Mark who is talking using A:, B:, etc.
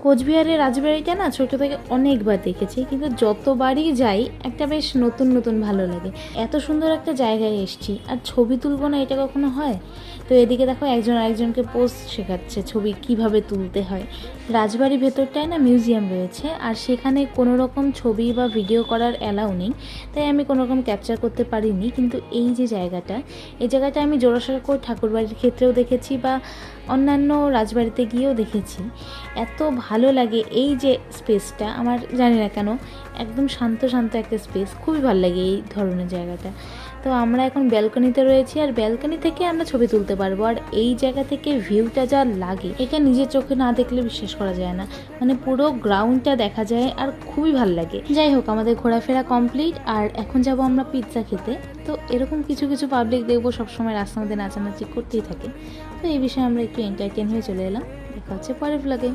A: কোচবিহারের রাজবাড়িটা না ছোট থেকে অনেকবার দেখেছি, কিন্তু যতবারই যাই একটা বেশ নতুন নতুন ভালো লাগে। এত সুন্দর একটা জায়গায় এসছি, আর ছবি তুলবো না এটা কখনো হয়? তো এদিকে দেখো একজন আরেকজনকে পোজ শেখাচ্ছে ছবি কিভাবে তুলতে হয়। রাজবাড়ির ভেতরটায় না মিউজিয়াম রয়েছে, আর সেখানে কোনো রকম ছবি বা ভিডিও করার অ্যালাউ নেই, তাই আমি কোনো রকম ক্যাপচার করতে পারিনি। কিন্তু এই যে জায়গাটা, এই জায়গাটা আমি জোড়াসাঁকোর ঠাকুরবাড়ির ক্ষেত্রেও দেখেছি বা অন্যান্য রাজবাড়িতে গিয়েও দেখেছি। এত ভালো লাগে এই যে স্পেসটা, আমার জানি না কেন একদম শান্ত শান্ত একটা স্পেস, খুবই ভালো লাগে এই ধরনের জায়গাটা। তো আমরা এখন ব্যালকনিতে রয়েছি, আর ব্যালকনি থেকে আমরা ছবি তুলতে পারবো। আর এই জায়গা থেকে ভিউটা যা লাগে এটা নিজের চোখে না দেখলে বিশ্বাস করা যায় না, মানে পুরো গ্রাউন্ডটা দেখা যায় আর খুবই ভালো লাগে। যাই হোক, আমাদের ঘোরাফেরা কমপ্লিট, আর এখন যাব আমরা পিৎজা খেতে। তো এরকম কিছু কিছু পাবলিক দেখবো সবসময় রাস্তার মধ্যে নাচানাচি করতেই থাকে, তো এই বিষয়ে আমরা একটু এন্টারটেন হয়ে চলে এলাম। দেখা হচ্ছে পরের ব্লগে।